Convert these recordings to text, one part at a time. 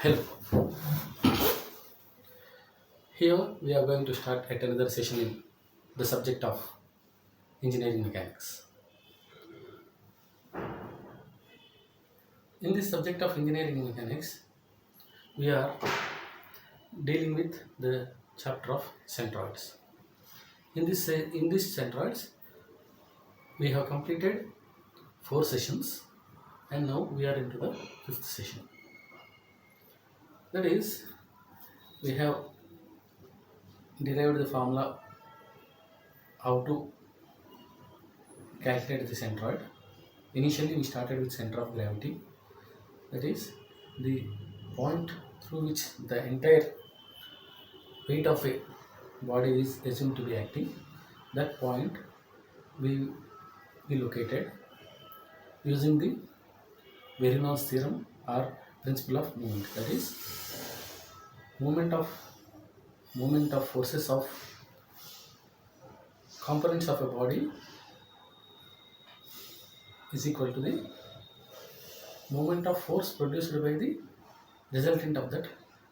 Hello. Here we are going to start at another session in the subject of engineering mechanics. In this subject of engineering mechanics, we are dealing with the chapter of centroids. In this centroids, we have completed 4 sessions, and now we are into the 5th session. That is, we have derived the formula how to calculate the centroid. Initially, we started with center of gravity, that is the point through which the entire weight of a body is assumed to be acting. That point will be located using the Verino's theorem or principle of movement, that is movement of forces of components of a body is equal to the moment of force produced by the resultant of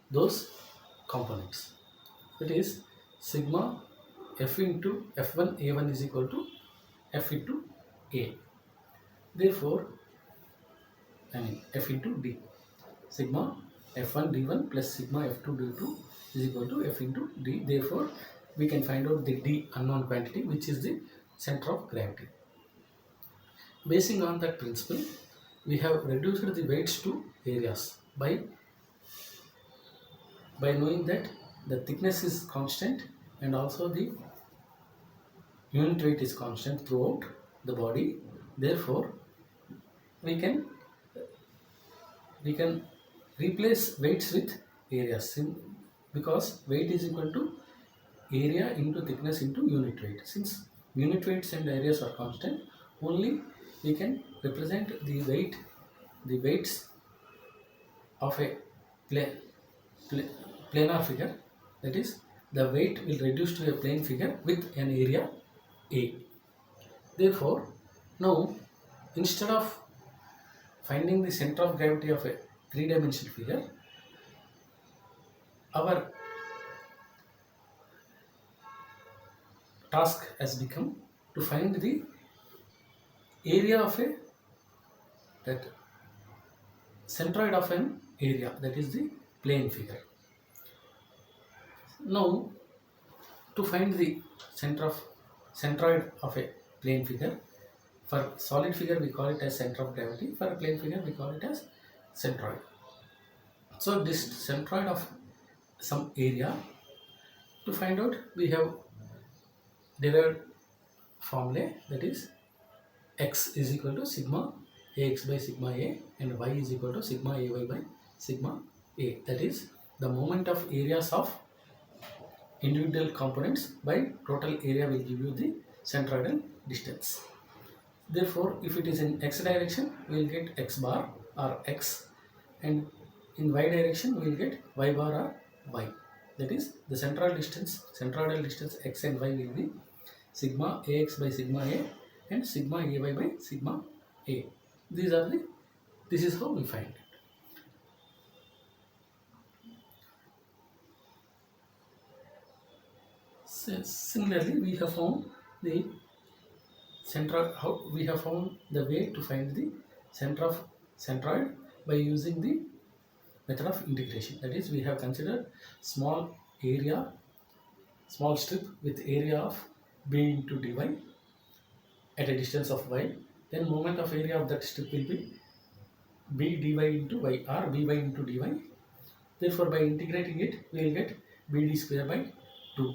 those components. That is sigma F into F1 A1 is equal to F into A. Therefore, F into D. Sigma F1 D1 plus sigma F2 D2 is equal to F into D. Therefore, we can find out the D unknown quantity, which is the center of gravity. Basing on that principle, we have reduced the weights to areas by knowing that the thickness is constant and also the unit weight is constant throughout the body. Therefore, we can replace weights with areas, because weight is equal to area into thickness into unit weight. Since unit weights and areas are constant, only we can represent the weights of a planar figure. That is, the weight will reduce to a plane figure with an area A. Therefore, now instead of finding the center of gravity of a 3-dimensional figure, our task has become to find the area of that centroid of an area, that is the plane figure. Now, to find the centroid of a plane figure, for solid figure we call it as center of gravity, for a plane figure we call it as centroid. So this centroid of some area, to find out, we have derived formula, that is x is equal to sigma ax by sigma a and y is equal to sigma ay by sigma a. That is the moment of areas of individual components by total area will give you the centroidal distance. Therefore, if it is in x direction, we will get x bar or x, and in y direction we will get y bar or y. That is the centroidal distance x and y will be sigma ax by sigma a and sigma ay by sigma a. This is how we find it. Similarly, we have found the way to find the center of centroid by using the method of integration. That is, we have considered small strip with area of b into dy at a distance of y. Then moment of area of that strip will be b dy into y or by into dy. Therefore, by integrating it, we will get bd square by 2.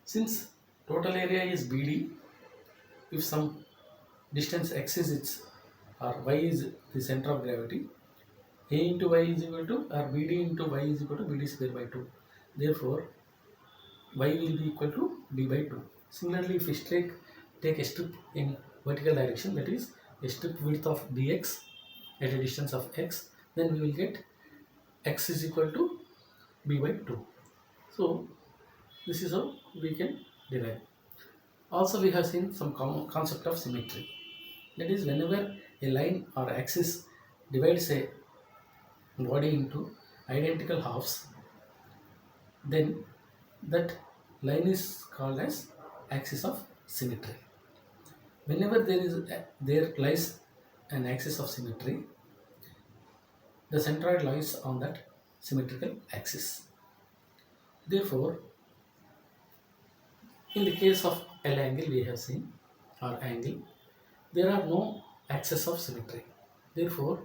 Since total area is bd, if some distance x is its or y is the center of gravity, a into y is equal to, or bd into y is equal to bd square by 2. Therefore, y will be equal to d by 2. Similarly, if we take a strip in vertical direction, that is a strip width of dx at a distance of x, then we will get x is equal to b by 2. So, this is how we can derive. Also, we have seen some concept of symmetry. That is, whenever a line or axis divides a body into identical halves, then that line is called as axis of symmetry. Whenever there lies an axis of symmetry, the centroid lies on that symmetrical axis. Therefore, in the case of L angle we have seen, or angle, there are no axes of symmetry. Therefore,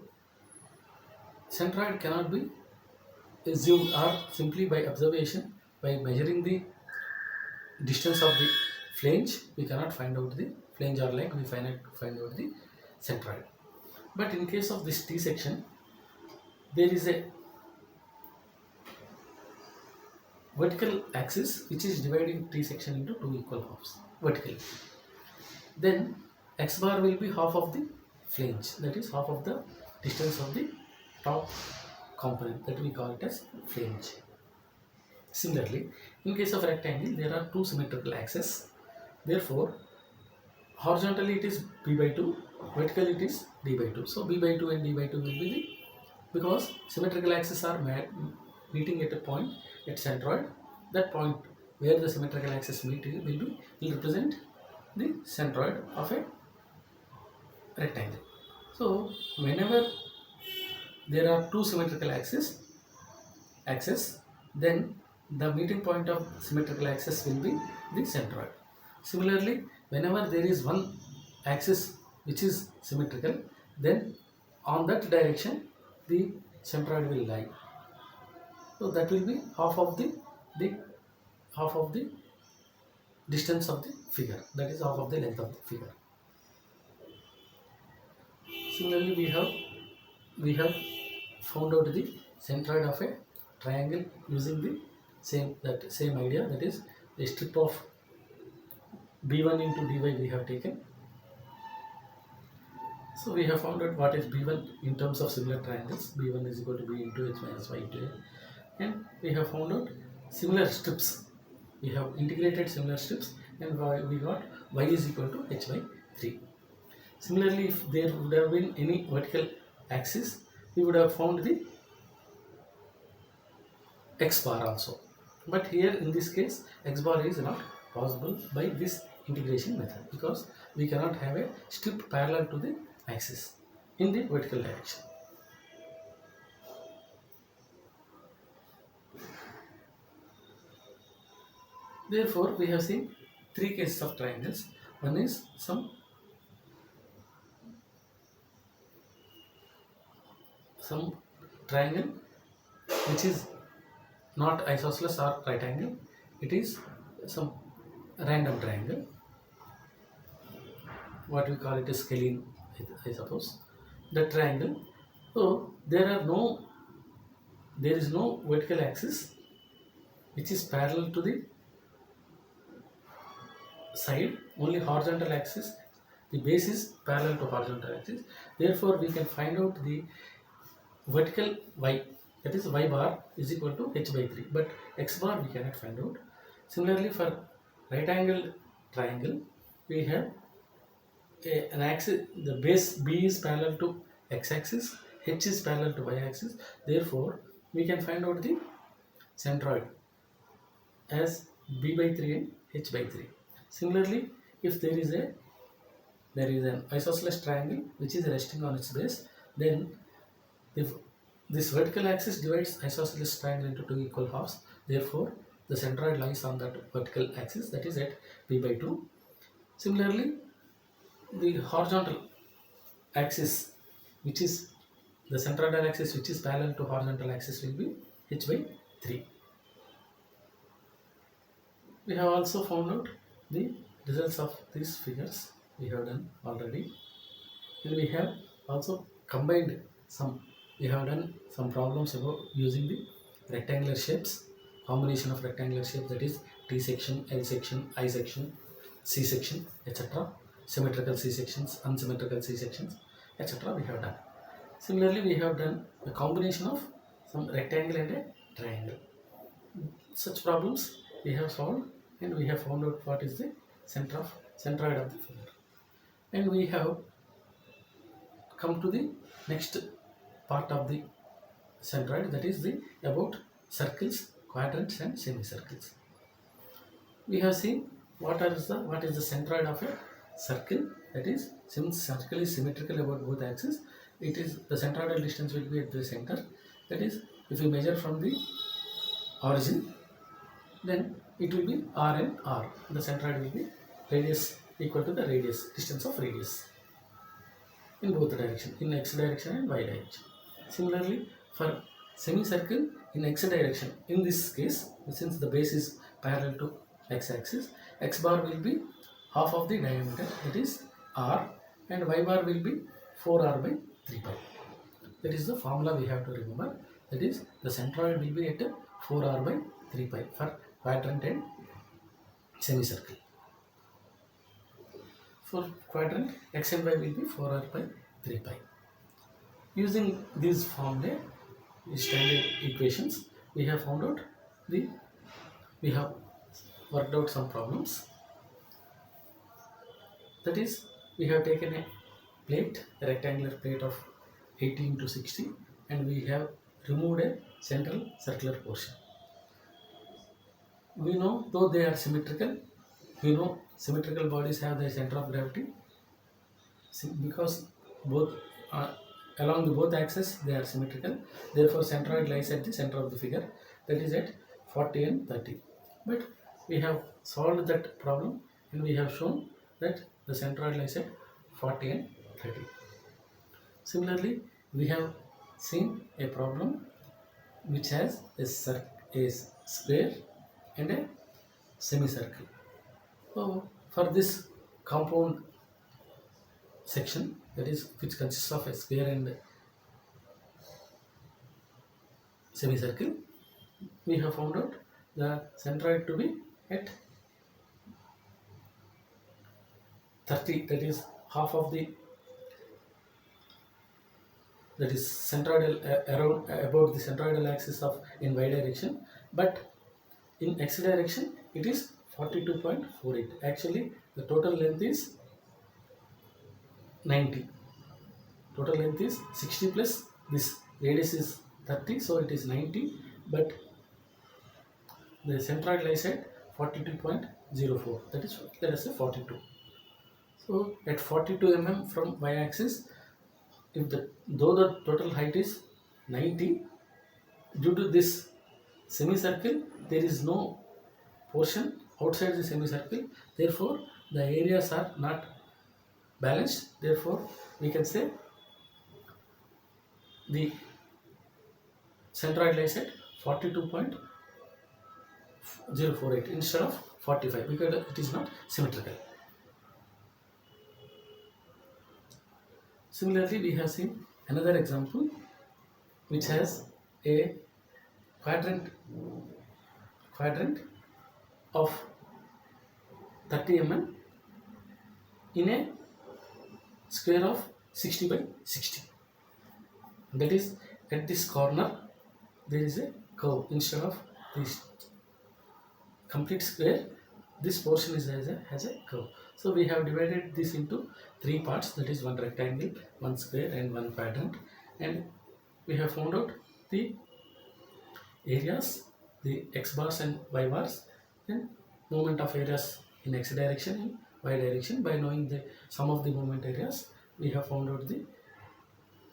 centroid cannot be assumed, or simply by observation, by measuring the distance of the flange, we cannot find out the flange, or like we find out the centroid. But in case of this T section, there is a vertical axis which is dividing T section into two equal halves vertically. Then x bar will be half of the flange, that is half of the distance of the top component, that we call it as flange. Similarly, in case of rectangle, there are two symmetrical axes. Therefore, horizontally it is b by 2, vertically it is d by 2. So b by 2 and d by 2 will be the, because symmetrical axes are meeting at a point at centroid. That point where the symmetrical axis meet will represent the centroid of a rectangle. So whenever there are two symmetrical axes, then the meeting point of symmetrical axis will be the centroid. Similarly, whenever there is one axis which is symmetrical, then on that direction the centroid will lie. So that will be half of the distance of the figure, that is half of the length of the figure. Similarly, we have found out the centroid of a triangle using the same idea, that is a strip of b1 into dy we have taken. So we have found out what is b1 in terms of similar triangles. b1 is equal to b into h minus y into a, and we have found out similar strips. We have integrated similar strips, and we got y is equal to h by 3. Similarly, if there would have been any vertical axis, we would have found the x bar also. But here in this case, x bar is not possible by this integration method, because we cannot have a strip parallel to the axis in the vertical direction. Therefore, we have seen three cases of triangles. One is some triangle which is not isosceles or right angle, it is some random triangle, what we call it is scalene, I suppose, the triangle. So there is no vertical axis which is parallel to the side, only horizontal axis, the base is parallel to horizontal axis. Therefore, we can find out the vertical y, that is y bar is equal to h by 3, but x bar we cannot find out. Similarly, for right angle triangle, we have an axis, the base b is parallel to x axis, h is parallel to y axis. Therefore, we can find out the centroid as b by 3 and h by 3. Similarly, if there is an isosceles triangle which is resting on its base, then if this vertical axis divides isosceles triangle into two equal halves, therefore the centroid lies on that vertical axis, that is at b by 2. Similarly, the horizontal axis, which is the centroidal axis which is parallel to horizontal axis, will be h by 3. We have also found out the results of these figures, we have done already, and we have also combined we have done some problems about using the rectangular shapes, combination of rectangular shapes, that is T section, L section, I section, C section, etc. Symmetrical C sections, unsymmetrical C sections, etc. we have done. Similarly, we have done a combination of some rectangle and a triangle. Such problems we have solved, and we have found out what is the centroid of the figure. And we have come to the next part of the centroid, that is the about circles, quadrants and semicircles. We have seen what is the centroid of a circle. That is, since circle is symmetrical about both axes, it is the centroidal distance will be at the center. That is, if we measure from the origin, then it will be r and r. The centroid will be radius equal to the radius, distance of radius in both direction, in x direction and y direction. Similarly, for semicircle in x direction, in this case, since the base is parallel to x axis, x bar will be half of the diameter, that is r, and y bar will be 4r by 3 pi. That is the formula we have to remember. That is, the centroid will be at 4r by 3 pi for quadrant and semicircle. For quadrant, x and y will be 4r by 3 pi. Using these formulae, these standard equations, we have found out we have worked out some problems. That is, we have taken a plate, a rectangular plate of 18 to 60, and we have removed a central circular portion. We know, though they are symmetrical, we know symmetrical bodies have their center of gravity, because both along the both axes they are symmetrical. Therefore, centroid lies at the center of the figure, that is at 40 and 30. But we have solved that problem and we have shown that the centroid lies at 40 and 30. Similarly, we have seen a problem which has a square and a semicircle. So, for this compound section, that is, which consists of a square and semicircle, we have found out the centroid to be at 30, that is half of the, that is centroidal around about the centroidal axis of in y direction, but in x direction it is 42.48. Actually, the total length is 90. Total length is 60 plus this radius is 30, so it is 90, but the centroid lies at 42.04, that is, let us say 42. So at 42 mm from y axis, if though the total height is 90, due to this semicircle there is no portion outside the semicircle, therefore the areas are not balanced. Therefore, we can say the centroid lies at 42.048 instead of 45, because it is not symmetrical. Similarly, we have seen another example which has a quadrant of 30 mm in a square of 60 by 60. That is, at this corner there is a curve. Instead of this complete square, this portion is has a curve. So we have divided this into 3 parts, that is, one rectangle, one square and one quadrant, and we have found out the areas, the x bars and y bars, and moment of areas in x direction and y direction. By knowing the sum of the moment areas, we have found out the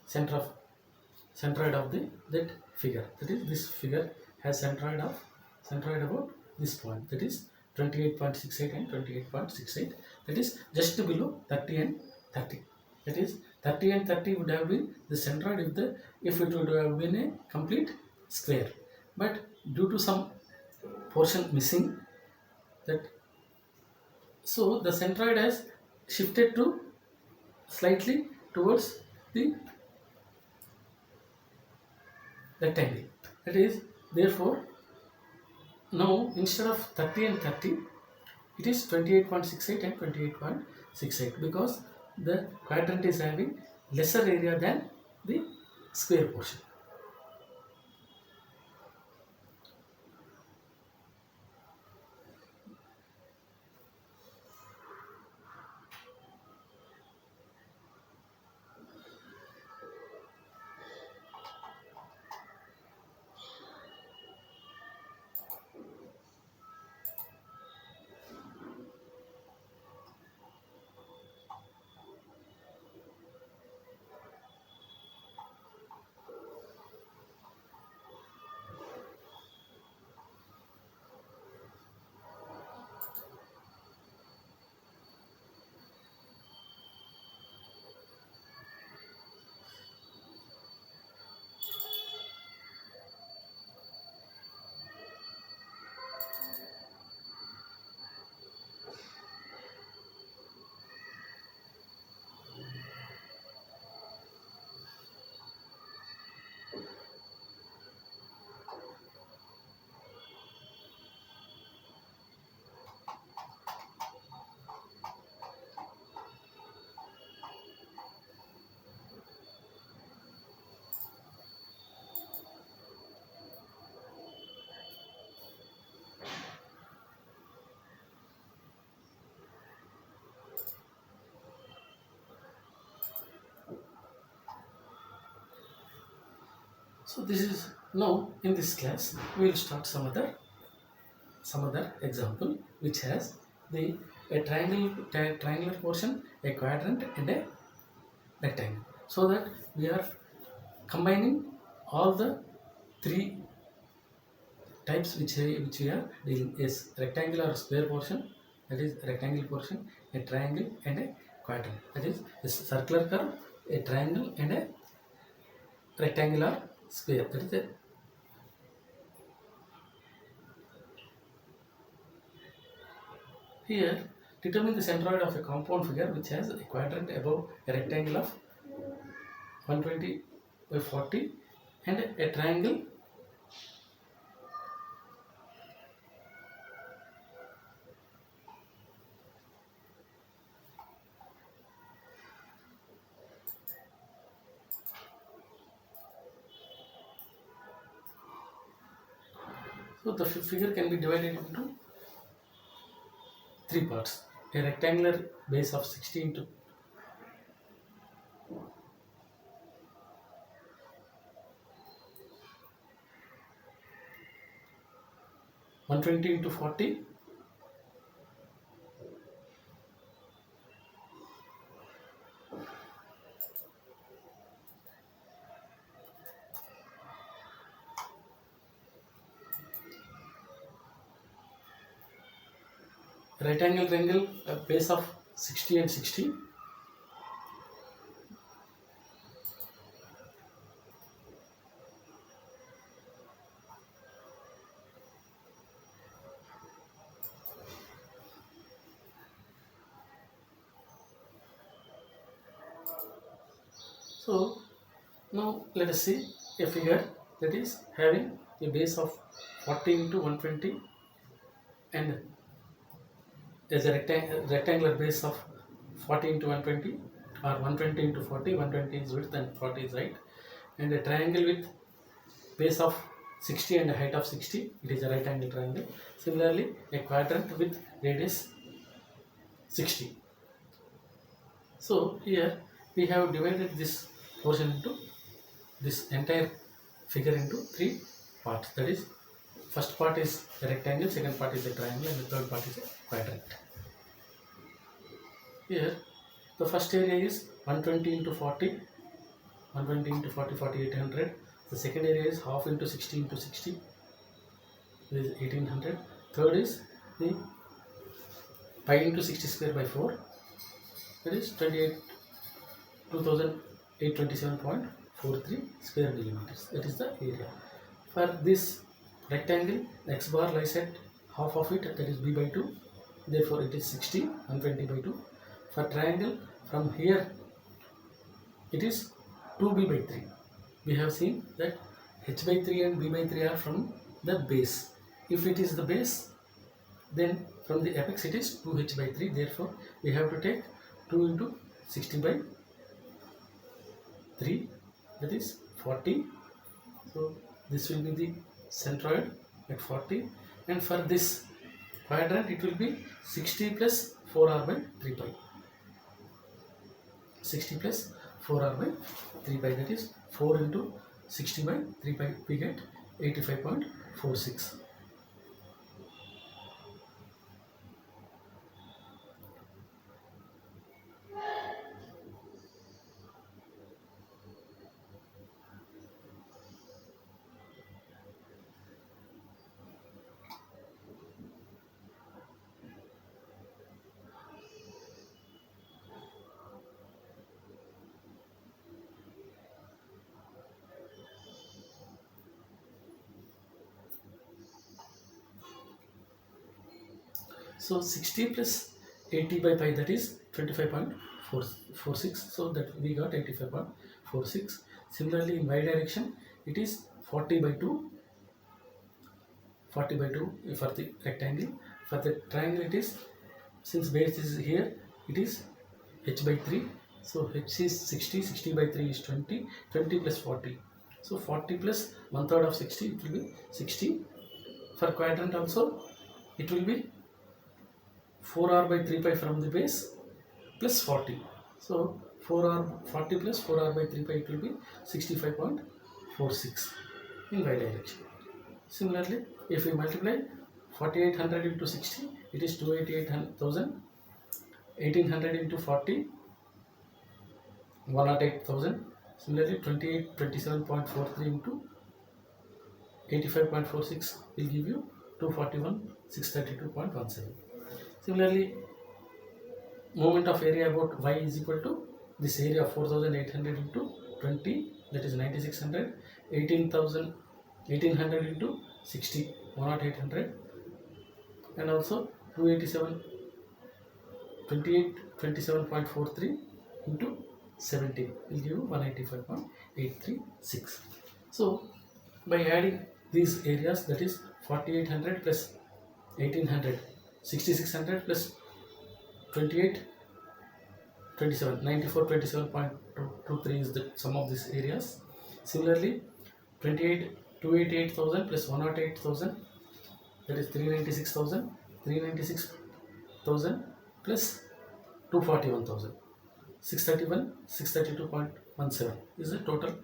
centroid of that figure. That is, this figure has centroid about this point, that is 28.68 and 28.68, that is just below 30 and 30. That is, 30 and 30 would have been the centroid if it would have been a complete square, but due to some portion missing, that so the centroid has shifted to slightly towards the rectangle. That is, therefore, now instead of 30 and 30, it is 28.68 and 28.68, because the quadrant is having lesser area than the square portion. So this is now in this class we will start some other example which has the a triangular portion, a quadrant, and a rectangle. So that we are combining all the three types which we are dealing is rectangular or square portion, that is rectangle portion, a triangle, and a quadrant, that is a circular curve, a triangle, and a rectangular square, that is a here. Determine the centroid of a compound figure which has a quadrant above a rectangle of 120 by 40 and a triangle so the figure can be divided into three parts. A rectangular base of 60 into 120 into 40, rectangle triangle a base of 60 and 60, so now let us see a figure that is having a base of 40 into 120 and as a rectangular base of 40 into 120 or 120 into 40, 120 is width and 40 is height, and a triangle with base of 60 and a height of 60, it is a right angle triangle. Similarly, a quadrant with radius 60. So here we have divided this portion into this entire figure into three parts, that is first part is a rectangle, second part is a triangle, and the third part is a quadrant. Here the first area is 120 into 40, 120 into 40, 4800. The second area is half into 60 into 60, it is 1800. Third is the pi into 60 square by 4, that is 2827.43 square millimeters, that is the area. For this rectangle, the x bar lies at half of it, that is b by 2, therefore it is 60, 120 by 2. For triangle, from here it is 2b by 3. We have seen that h by 3 and b by 3 are from the base. If it is the base, then from the apex it is 2h by 3, therefore we have to take 2 into 60 by 3, that is 40. So this will be the centroid at 40, and for this quadrant it will be 60 plus 4r by 3 pi. 60 plus 4r by 3 pi, that is 4 into 60 by 3 pi, we get 85.46. So 60 plus 80 by pi, that is 25.46, so that we got 85.46. Similarly in y direction it is 40 by 2, 40 by 2 for the rectangle. For the triangle it is, since base is here, it is h by 3, so h is 60, 60 by 3 is 20, 20 plus 40, so 40 plus 1/3 of 60, it will be 60. For quadrant also it will be 4r by 3 pi from the base plus 40, so 40 plus 4r by 3 pi, it will be 65.46. in y direction. Similarly, if we multiply 4800 into 60, it is 288,000. 1800 into 40, 108,000. Similarly, 27.43 into 85.46 will give you 241,632.17. Similarly, moment of area about y is equal to this area of 4,800 into 20, that is 9,600, 18,000, 1800 into 60, 10800, and also 287, 27.43 into 17 will give you 185.836. So by adding these areas, that is 4800 plus 1800, 6600 plus 28, 27, 9427.23 is the sum of these areas. Similarly, 288,000 plus 108,000, that is 396,000, 396,000 plus 241,000, 631, 632.17 is the total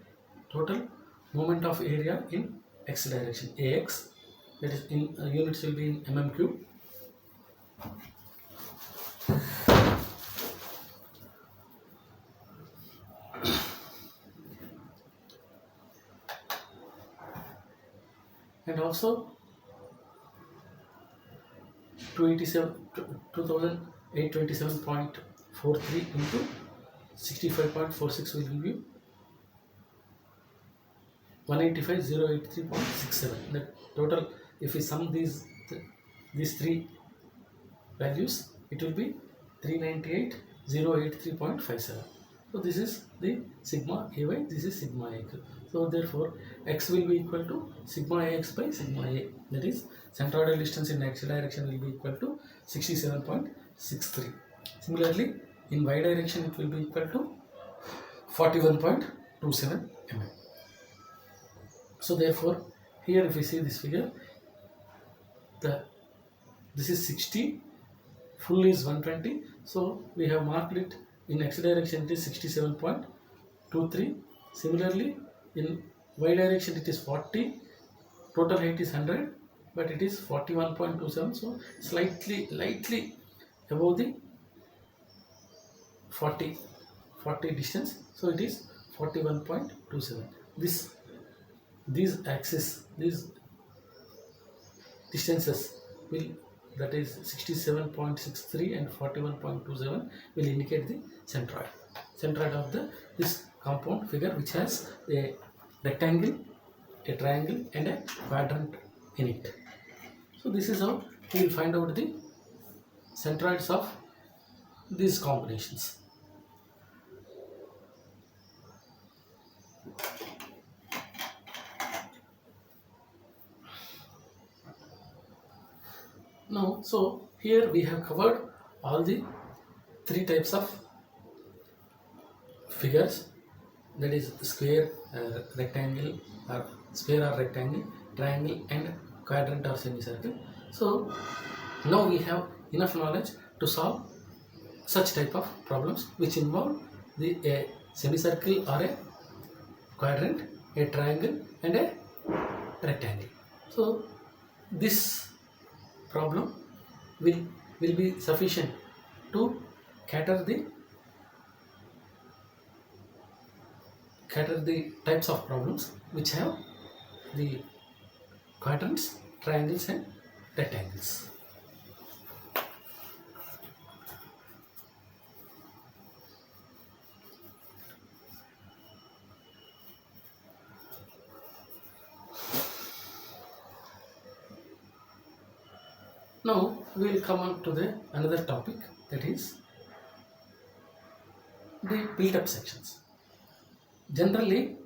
moment of area in x direction, AX, that is in units will be in mm cube. And also 2827.43 into 65.46 will give you 185,083.67. The total, if we sum these three values, it will be 398,083.57. So this is the sigma ay, this is sigma ax. So therefore x will be equal to sigma ax by sigma a, that is centroidal distance in x direction will be equal to 67.63. Similarly, in y direction it will be equal to 41.27 mm. So therefore here if we see this figure, this is 60, full is 120, so we have marked it in x direction it is 67.23. Similarly, in y direction it is 40, total height is 100, but it is 41.27, so lightly above the 40 distance, so it is 41.27. These axes, these distances will, that is 67.63 and 41.27 will indicate the centroid of this compound figure, which has a rectangle, a triangle and a quadrant in it. So this is how we will find out the centroids of these combinations. Now, so here we have covered all the three types of figures, that is square, rectangle or square or rectangle, triangle and quadrant or semicircle. So now we have enough knowledge to solve such type of problems which involve a semicircle or a quadrant, a triangle and a rectangle. So this problem will be sufficient to cater the types of problems which have the quadrants, triangles and rectangles. Now we will come on to another topic, that is the built-up sections. Generally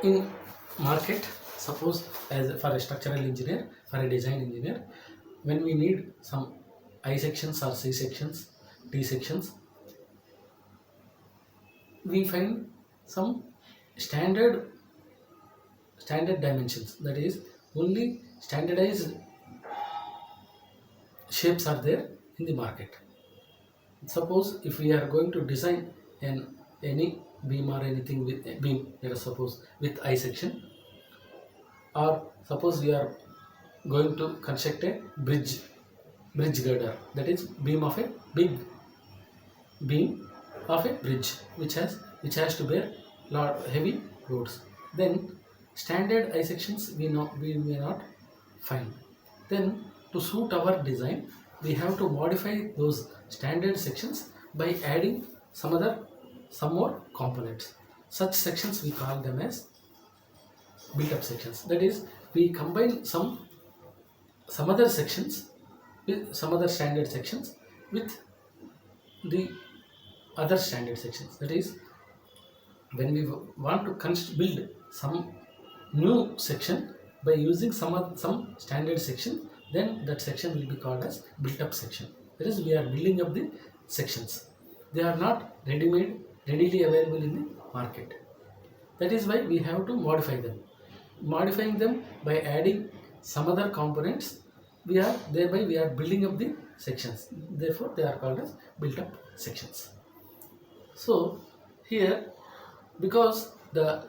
in market, suppose as for a structural engineer, for a design engineer, when we need some I sections or C sections, D sections, we find some standard dimensions, that is only standardized shapes are there in the market. Suppose if we are going to design any beam or anything with a beam, let us suppose with I section, or suppose we are going to construct a bridge girder, that is beam of a big beam of a bridge which has to bear heavy loads. Then standard I sections we may not find. Then to suit our design, we have to modify those standard sections by adding some more components. Such sections we call them as built-up sections. That is, we combine some other sections with some other standard sections with the other standard sections. That is, when we want to build some new section by using some standard section, then that section will be called as built-up section. That is, we are building up the sections. They are not readily available in the market. That is why we have to modify them. Modifying them by adding some other components, we are building up the sections. Therefore, they are called as built-up sections. So here, because the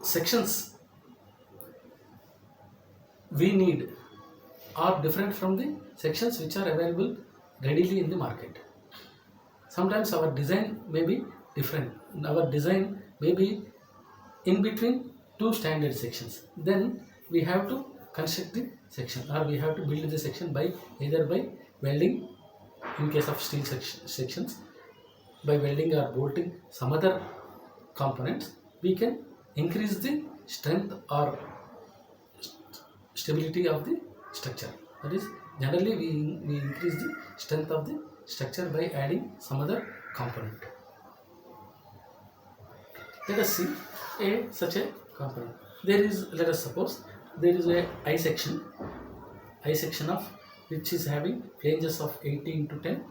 sections we need are different from the sections which are available readily in the market. Sometimes our design may be different. Our design may be in between two standard sections. Then we have to construct the section, or we have to build the section by either by welding, in case of steel sections, by welding or bolting some other components. We can increase the strength or stability of the structure. That is, generally we increase the strength of the structure by adding some other component. Let us see such a component. Let us suppose there is a I section of which is having flanges of 80 into 10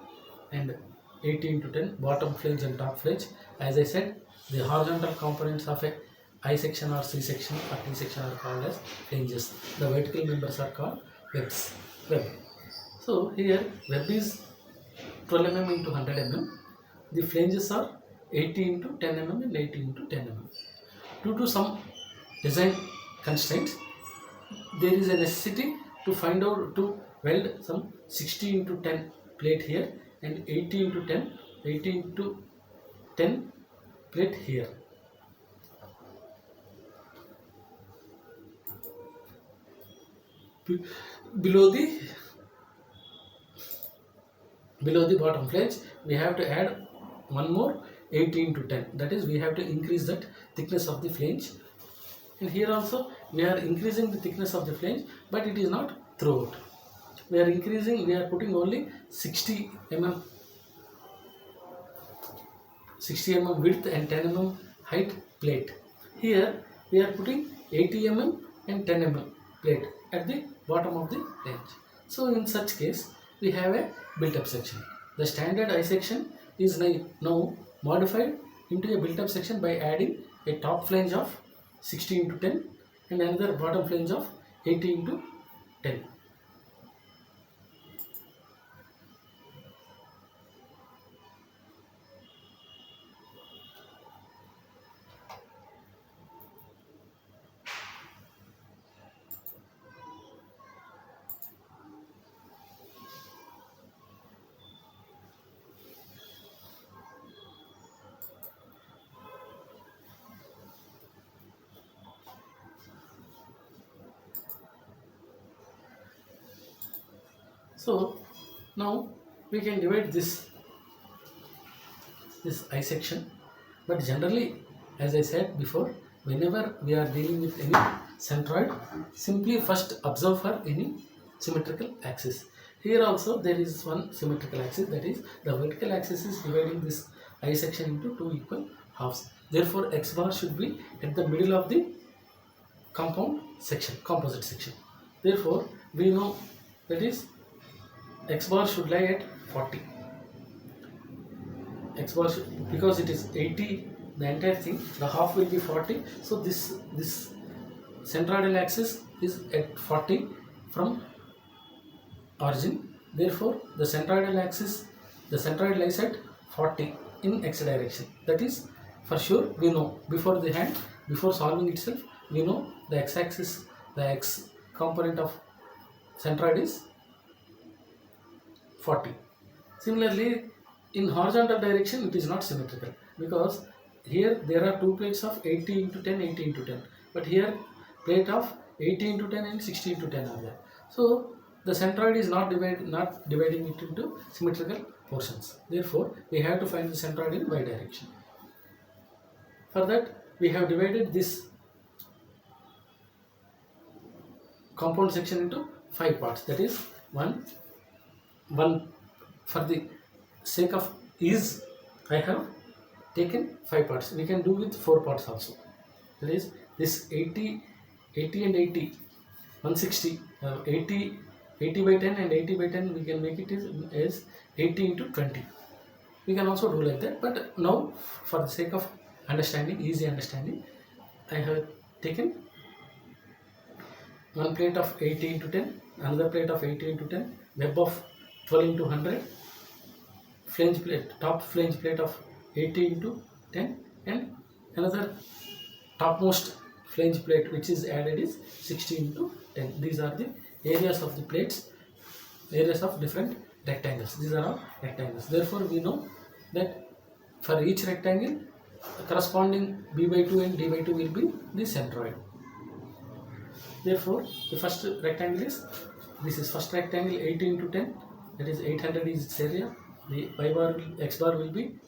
and 80 into 10, bottom flange and top flange. As I said, the horizontal components of a I section or C section or T section are called as flanges. The vertical members are called webs. So here web is 12 mm into 100 mm. The flanges are 80 into 10 mm and 80 into 10 mm. Due to some design constraints, there is a necessity to weld some 60 into 10 plate here and 80 into 10 plate here. Below the bottom flange, we have to add one more 80 into 10. That is, we have to increase that thickness of the flange. And here also we are increasing the thickness of the flange, but it is not throughout. We are putting only 60 mm width and 10 mm height plate. Here we are putting 80 mm and 10 mm plate at the bottom of the flange. So in such case, we have a built-up section. The standard I section is now modified into a built-up section by adding a top flange of 60 into 10 and another bottom flange of 80 into 10. So now we can divide this I section, but generally, as I said before, whenever we are dealing with any centroid, simply first observe for any symmetrical axis. Here also there is one symmetrical axis, that is, the vertical axis is dividing this I section into two equal halves. Therefore, X bar should be at the middle of the composite section. Therefore, we know that is X bar should lie at 40. X bar should, because it is 80, the entire thing, the half will be 40. So this centroidal axis is at 40 from origin. Therefore, the centroid lies at 40 in X direction. That is for sure. We know before solving itself, we know the x-axis, the x component of centroid is 40. Similarly, in horizontal direction it is not symmetrical, because here there are two plates of 80 into 10, 80 into 10, but here plate of 80 into 10 and 60 into 10 are there. So the centroid is not dividing it into symmetrical portions. Therefore, we have to find the centroid in y direction. For that, we have divided this compound section into 5 parts. That is one. For the sake of ease, I have taken 5 parts. We can do with 4 parts also. That is, this 80 and 80, 160, 80 by 10 and 80 by 10, we can make it as 80 into 20. We can also do like that, but now for the sake of understanding, easy understanding, I have taken one plate of 80 into 10, another plate of 80 into 10, web of 12 into 100, flange plate, top flange plate of 80 into 10, and another topmost flange plate which is added is 60 into 10. These are the areas of the plates, areas of different rectangles. These are all rectangles. Therefore, we know that for each rectangle, corresponding b by 2 and d by 2 will be the centroid. Therefore, the first rectangle is, this is first rectangle 80 into 10, that is 800 is its area. The x bar will be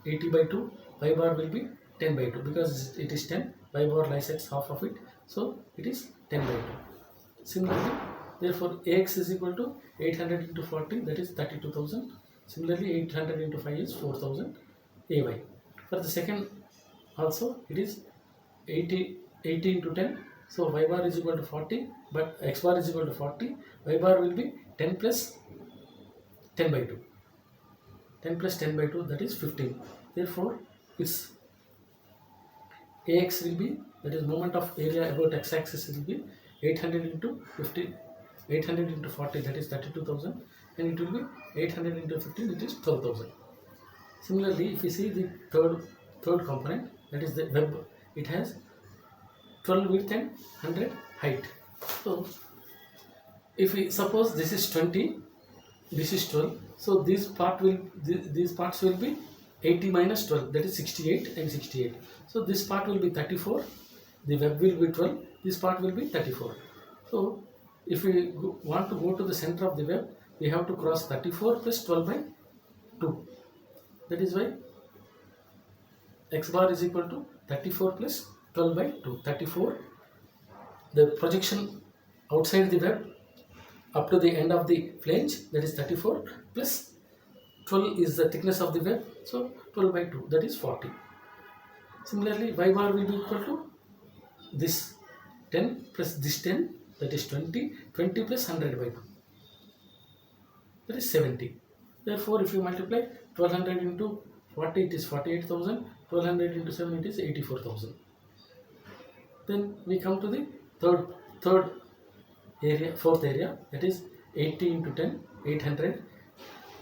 80 by 2, y bar will be 10 by 2, because it is 10, y bar bisects half of it, so it is 10 by 2. Similarly, therefore ax is equal to 800 into 40, that is 32,000. Similarly, 800 into 5 is 4,000 ay. For the second also, it is 80 into 10, so y bar is equal to 40, but x bar is equal to 40, y bar will be 10 plus 10 by 2. 10 plus 10 by 2, that is 15. Therefore, its ax will be, that is moment of area about x-axis will be 800 into 50, 800 into 40, that is 32,000, and it will be 800 into 15, it is 12,000. Similarly, if you see the third component, that is the web, it has 12 width and 100 height. So, if we suppose this is 20, this is 12, so these parts will be 80 minus 12, that is 68 and 68. So this part will be 34, the web will be 12, this part will be 34. So if we want to go to the center of the web, we have to cross 34 plus 12 by 2. That is why x bar is equal to 34 plus 12 by 2. 34, the projection outside the web up to the end of the flange, that is 34, plus 12 is the thickness of the web, so 12 by 2, that is 40. Similarly, y bar will be equal to this 10 plus this 10, that is 20, 20 plus 100 by 2, that is 70. Therefore, if you multiply 1200 into 40, it is 48,000, 1200 into 7, it is 84,000. Then we come to the third area, fourth area, that is 80 into 10, 800.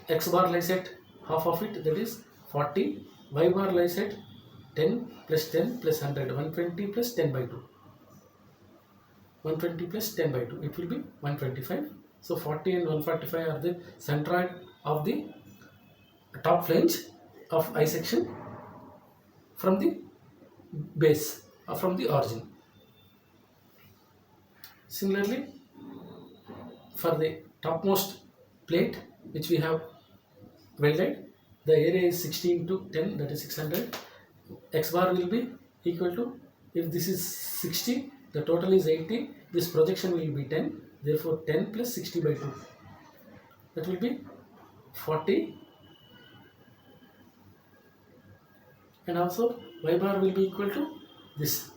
X bar lies at half of it, that is 40. Y bar lies at 10 plus 10 plus 100, 120 plus 10 by 2. 120 plus 10 by 2, it will be 125. So 40 and 145 are the centroid of the top flange of I section from the base or from the origin. Similarly, for the topmost plate which we have welded, the area is 60 into 10, that is 600. X bar will be equal to, if this is 60, the total is 80, this projection will be 10, therefore 10 plus 60 by 2, that will be 40, and also y bar will be equal to this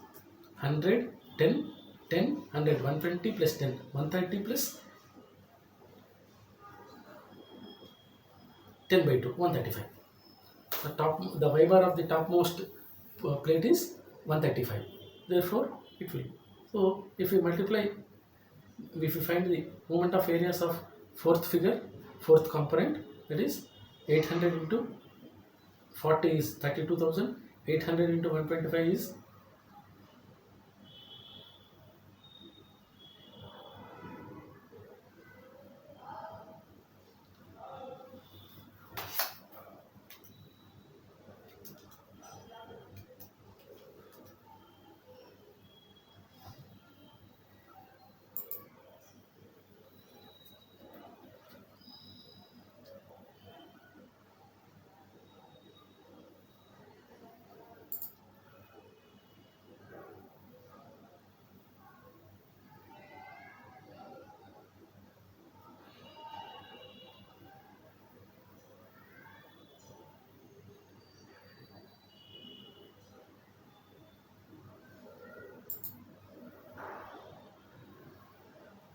100, 10, 10, 100, 120 plus 10, 130 plus 10 by 2, 135. The y bar of the topmost plate is 135. Therefore, it will. So, if we multiply, if we find the moment of areas of fourth component, that is 800 into 40 is 32,000, 800 into 125 is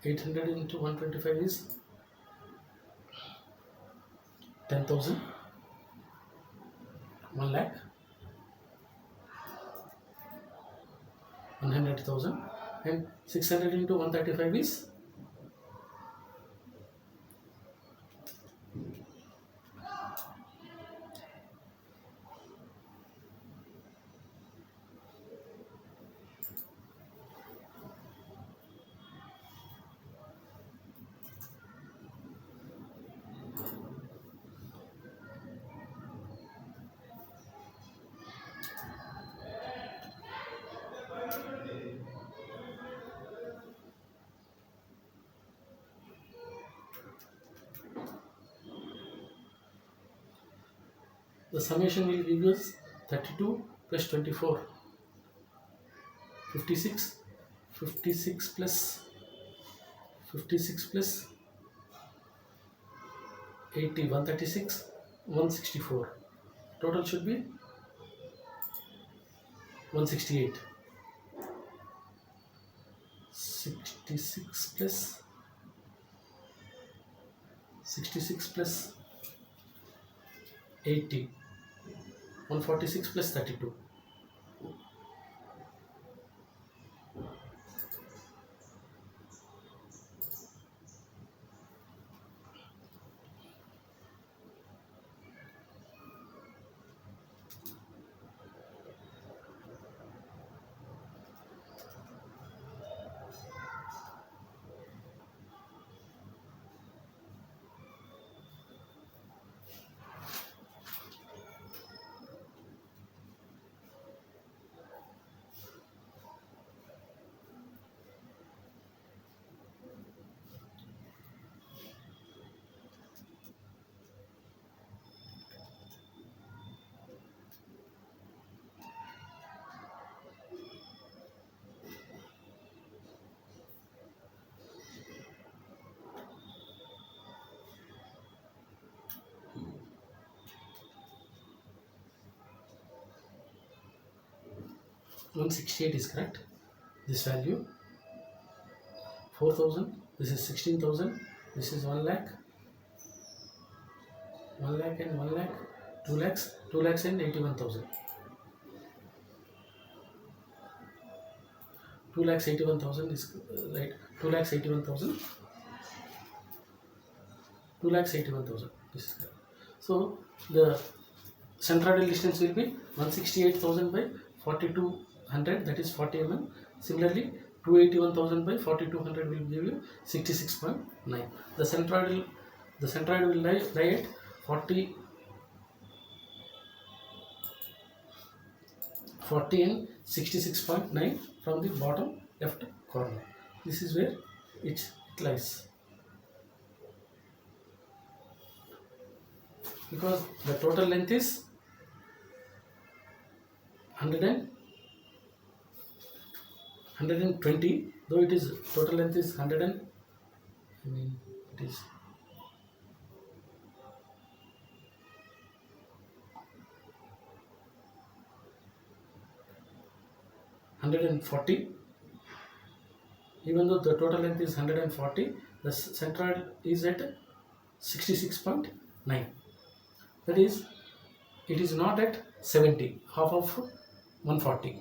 800 into 125 is 10,000, 1 lakh, 100,000, and 600 into 135 is the summation will give us 32 plus 24, 56, 56 plus 56 plus 80, 136, 164. Total should be 168. 66 plus 66 plus 80, 146 plus 32. One 68 is correct. This value 4,000. This is 16,000. This is 1 lakh. 1 lakh and 1 lakh. 2 lakhs. 2 lakhs and 81,000. 2 lakhs 81,000 is right. 2 lakhs 81,000. 2 lakhs 81,000. This is correct. So the centroidal distance will be 168,000 by 4200, that is 40 mm. Similarly, 281,000 by 4200 will give you 66.9. The centroid will lie at 40 and 66.9 from the bottom left corner. This is where it lies. Because the total length is 120, though it is total length is 100 and it is 140. Even though the total length is 140, the centroid is at 66.9. That is, it is not at 70, half of 140.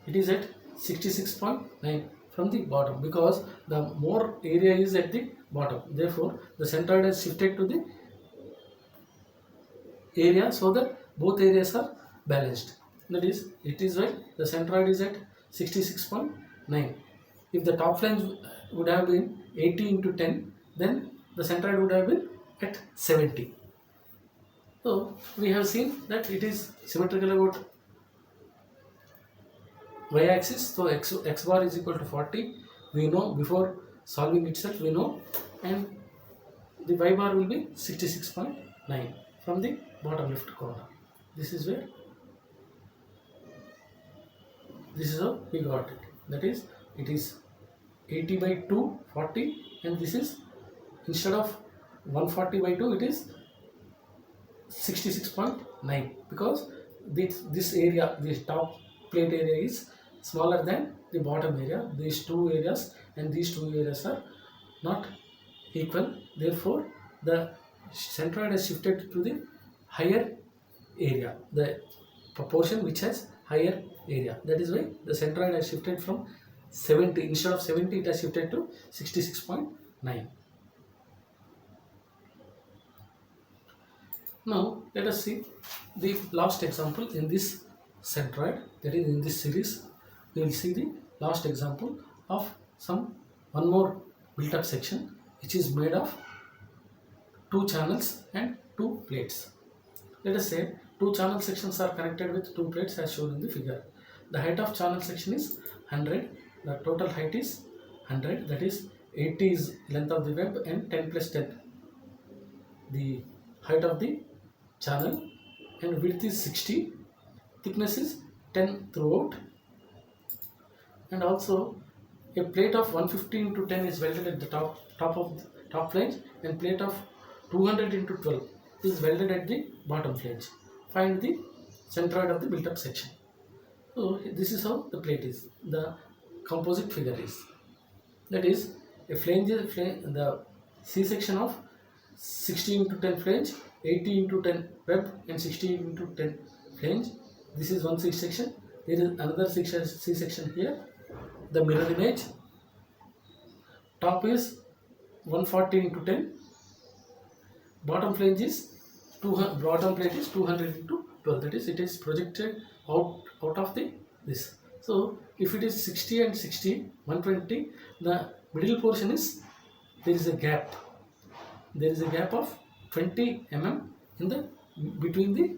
It is at 66.9 from the bottom, because the more area is at the bottom. Therefore, the centroid has shifted to the area so that both areas are balanced. That is, it is why the centroid is at 66.9. If the top flange would have been 80 into 10, then the centroid would have been at 70. So we have seen that it is symmetrical about y-axis. So x bar is equal to 40. We know before solving itself, we know, and the y bar will be 66.9 from the bottom left corner. This is where, this is how we got it. That is, it is 80 by 2, 40, and this is, instead of 140 by 2, it is 66.9, because this area, this top plate area is smaller than the bottom area. These two areas and these two areas are not equal. Therefore, the centroid has shifted to the higher area, the proportion which has higher area. That is why the centroid has shifted from 70, instead of 70 it has shifted to 66.9. Now let us see the last example in this centroid, that is in this series. We will see the last example of one more built up section which is made of two channels and two plates. Let us say two channel sections are connected with two plates as shown in the figure. The height of channel section is 100. The total height is 100, that is 80 is length of the web and 10 plus 10 the height of the channel, and width is 60, thickness is 10 throughout, and also a plate of 150 into 10 is welded at the top flange, and plate of 200 into 12 is welded at the bottom flange. Find the centroid of the built up section. So this is how the plate is, the composite figure is, that is a the C section of 60 into 10 flange, 80 into 10 web and 60 into 10 flange. This is one C section. There is another C section here, the mirror image. Top is 140 into 10. Bottom flange is bottom plate is 200 into 12. That is, it is projected out of this. So if it is 60 and 60, 120, the middle portion is, there is a gap. There is a gap of 20 mm in the between the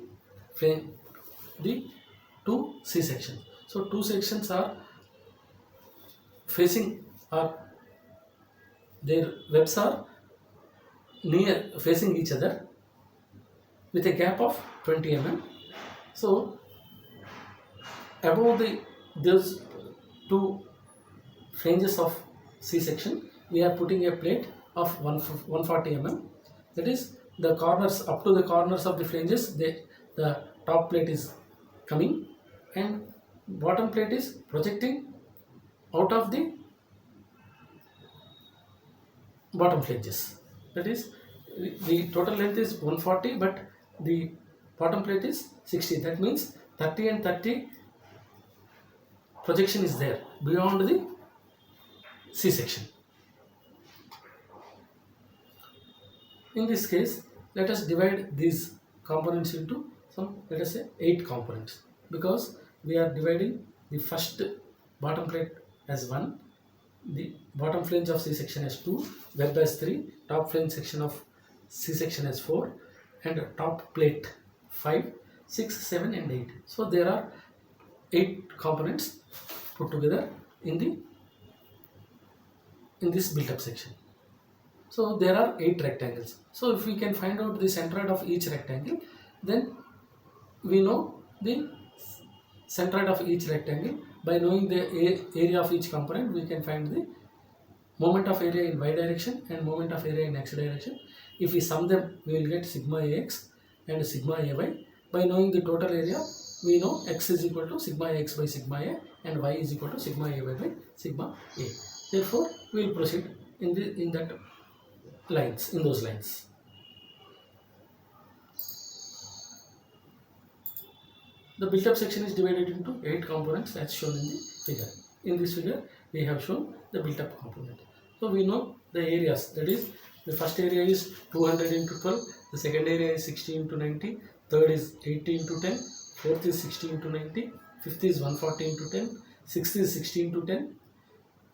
two C sections. So two sections are facing, or their webs are near facing each other with a gap of 20 mm. So above those two flanges of C section, we are putting a plate of 140 mm. That is, the corners, up to the corners of the flanges, the top plate is coming and bottom plate is projecting out of the bottom flanges. That is, the total length is 140, but the bottom plate is 60. That means 30 and 30 projection is there beyond the C section. In this case, let us divide these components into some, let us say 8 components, because we are dividing the first bottom plate as 1, the bottom flange of C section as 2, web as 3, top flange section of C section as 4, and top plate 5, 6, 7 and 8. So there are 8 components put together in this built up section. So there are 8 rectangles. So if we can find out the centroid of each rectangle, then we know the centroid of each rectangle. By knowing the area of each component, we can find the moment of area in y direction and moment of area in x direction. If we sum them, we will get sigma ax and sigma ay. By knowing the total area, we know x is equal to sigma x by sigma a and y is equal to sigma ay by sigma a. Therefore, we will proceed in those lines. The built-up section is divided into 8 components as shown in the figure. In this figure, we have shown the built-up component. So we know the areas. That is, the first area is 200 into 12. The second area is 60 into 90. Third is 80 into 10. Fourth is 60 into 90. Fifth is 140 into 10. Sixth is 60 into 10.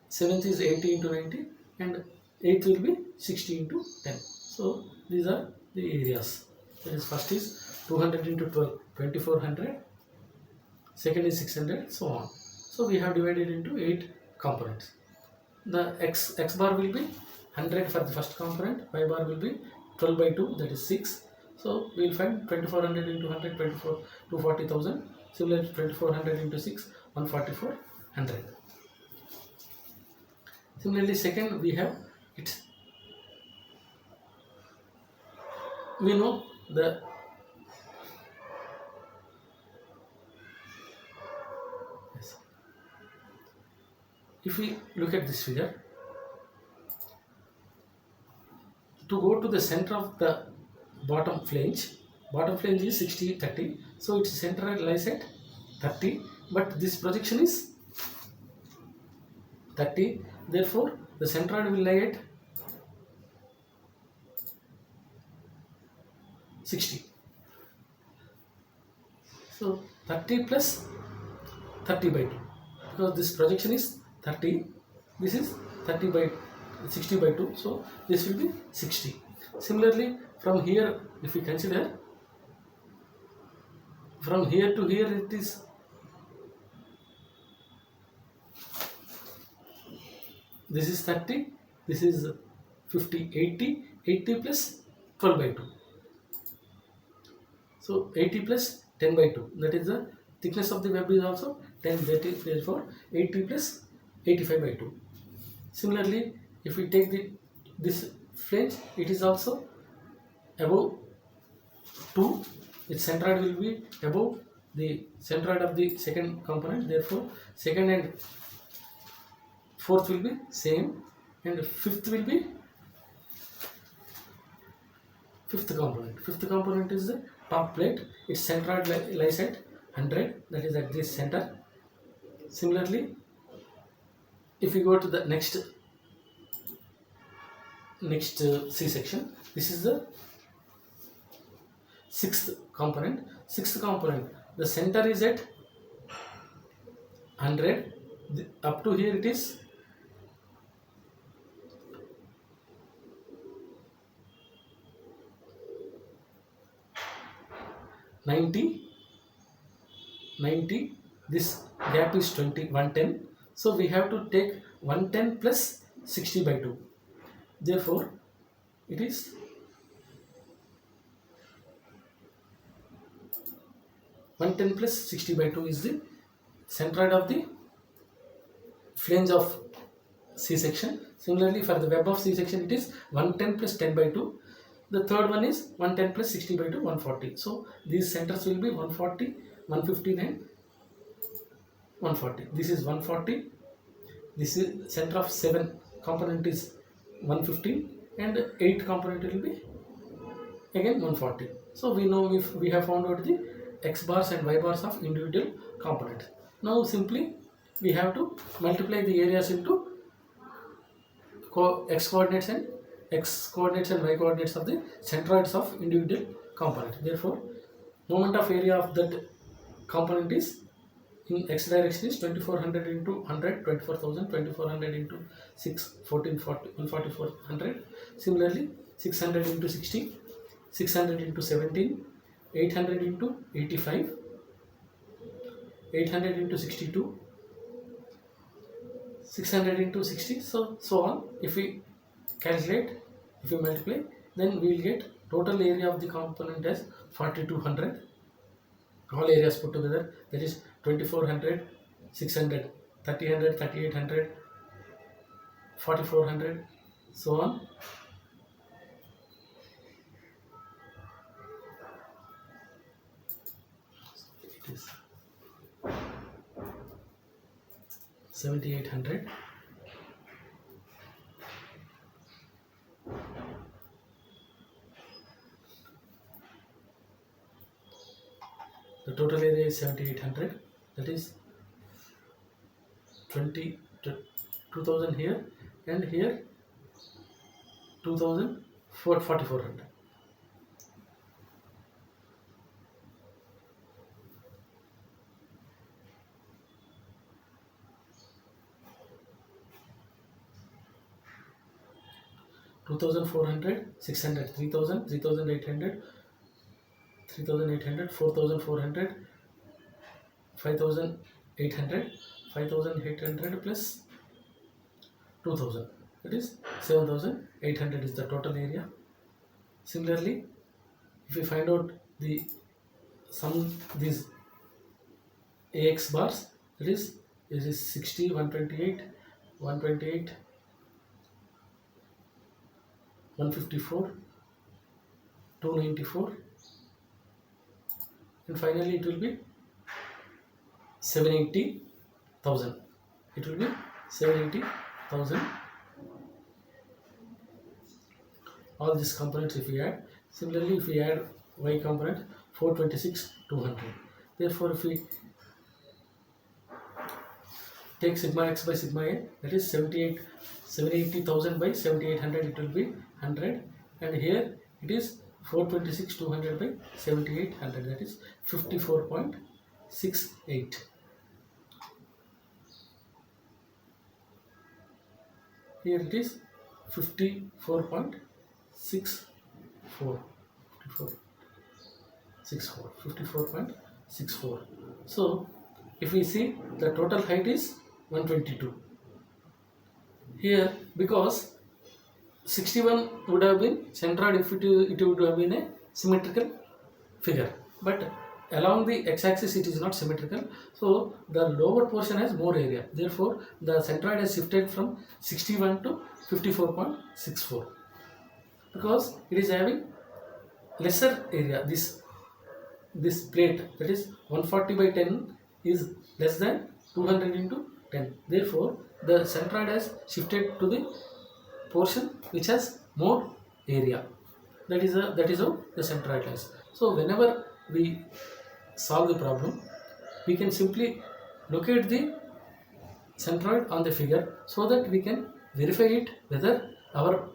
Seventh is 80 into 90. And eighth will be 60 into 10. So these are the areas. That is, first is 200 into 12, 2400. Second is 600, so on. So we have divided into 8 components. The x bar will be 100 for the first component, y bar will be 12 by 2, that is 6. So we will find 2400 into 100, 240,000. Similarly, 2400 into 6, 14400. Similarly, second we have it. We know the if we look at this figure, to go to the center of the bottom flange. Bottom flange is 60 30, so its center lies at 30, but this projection is 30, therefore the centroid will lie at 60. So 30 plus 30 by 2, because this projection is 30, this is 30 by 60 by 2, so this will be 60. Similarly, from here, if we consider from here to here, it is this is 30, this is 50, 80, 80 plus 12 by 2. So 80 plus 10 by 2, that is the thickness of the web is also 10, that is therefore 80 plus 85 by 2. Similarly, if we take this flange, it is also above 2, its centroid will be above the centroid of the second component, therefore second and fourth will be same, and fifth will be fifth component. Fifth component is the top plate, its centroid lies at 100, that is at this center. Similarly, if we go to the next C section, this is the sixth component. Sixth component, the center is at 100, up to here it is 90, this gap is 20, 110, so we have to take 110 plus 60 by 2, therefore it is 110 plus 60 by 2 is the centroid of the flange of C section. Similarly, for the web of C section, it is 110 plus 10 by 2. The third one is 110 plus 60 by 2, 140. So these centers will be 140, 115 and 140. This is 140. This is center of 7 component is 115, and 8 component will be again 140. So we know if we have found out the x bars and y bars of individual components. Now simply we have to multiply the areas into x coordinates and y coordinates of the centroids of individual component. Therefore, moment of area of that component is in x direction is 2400 into 100, 24,000, 2400 into 6, 1440, 14400. Similarly, 600 into 60, 600 into 17, 800 into 85, 800 into 62, 600 into 60, so on. If we calculate, if we multiply, then we will get total area of the component as 4200, all areas put together, that is 2400, 600, 3000, 3800, 4400, so on. It is 7800. The total area is 7800, that is 2000 here, and here 4400. $2,400, 600, 3,000, 3,800, 3,800, 4,400, 5,800, 5,800 plus 2,000, that is 7,800 is the total area. Similarly, if we find out the sum these AX bars, that is 60, 128, 128, 154, 294, and finally it will be 780,000. It will be 780,000. all these components if we add. Similarly, if we add y component 426 200, therefore if we take sigma x by sigma a, that is 780,000 by 7800, it will be 100, and here it is 426 200 by 7800, that is 54.68. Here it is 54.64. 54.64. So if we see, the total height is 122. Here, because 61 would have been centroid if it would have been a symmetrical figure, but along the x-axis it is not symmetrical, so the lower portion has more area, therefore the centroid has shifted from 61 to 54.64, because it is having lesser area. This plate, that is 140 by 10, is less than 200 into 10, therefore the centroid has shifted to the portion which has more area. That is how the centroid lies. So whenever we solve the problem, we can simply locate the centroid on the figure so that we can verify it whether our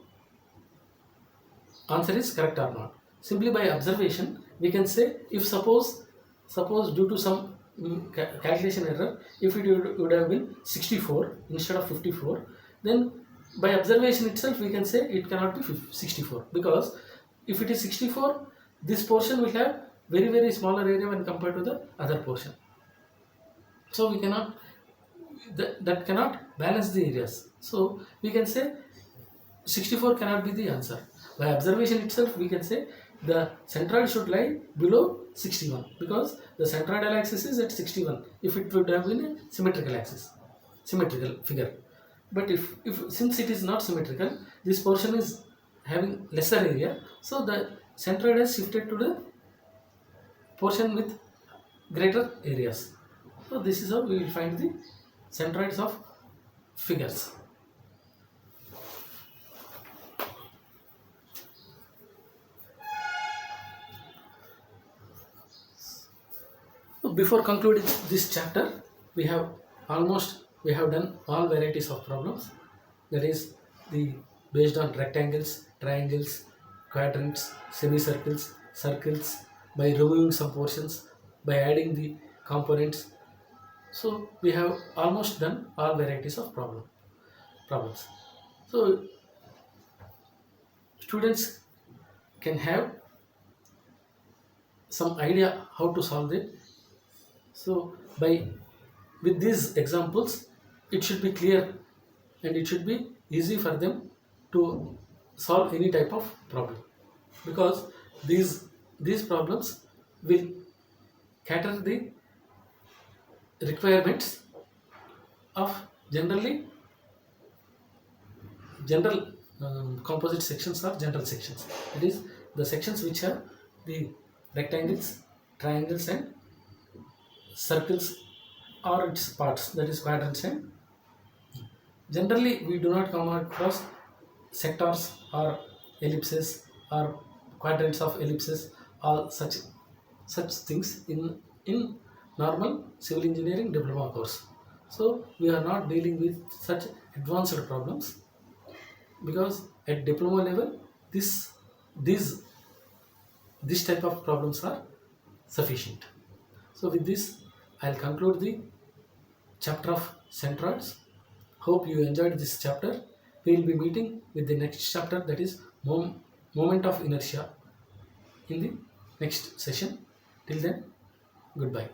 answer is correct or not. Simply by observation, we can say, if suppose due to some calculation error, if it would have been 64 instead of 54, then by observation itself we can say it cannot be 64, because if it is 64, this portion will have very, very smaller area when compared to the other portion. So we cannot, that cannot balance the areas. So we can say 64 cannot be the answer. By observation itself we can say the centroid should lie below 61, because the centroidal axis is at 61 if it would have been a symmetrical figure. But if since it is not symmetrical, this portion is having lesser area, so the centroid has shifted to the portion with greater areas. So this is how we will find the centroids of figures. So before concluding this chapter, we have done all varieties of problems, that is based on rectangles, triangles, quadrants, semicircles, circles, by removing some portions, by adding the components. So we have almost done all varieties of problems. So students can have some idea how to solve it. So with these examples, it should be clear and it should be easy for them to solve any type of problem, because these problems will cater the requirements of general composite sections or general sections. That is, the sections which have the rectangles, triangles and circles or its parts, that is quadrants. And generally we do not come across sectors or ellipses or quadrants of ellipses or such things in normal civil engineering diploma course. So we are not dealing with such advanced problems, because at diploma level this type of problems are sufficient. So with this I'll conclude the chapter of centroids. Hope you enjoyed this chapter. We will be meeting with the next chapter, that is moment of inertia, in the next session. Till then, goodbye.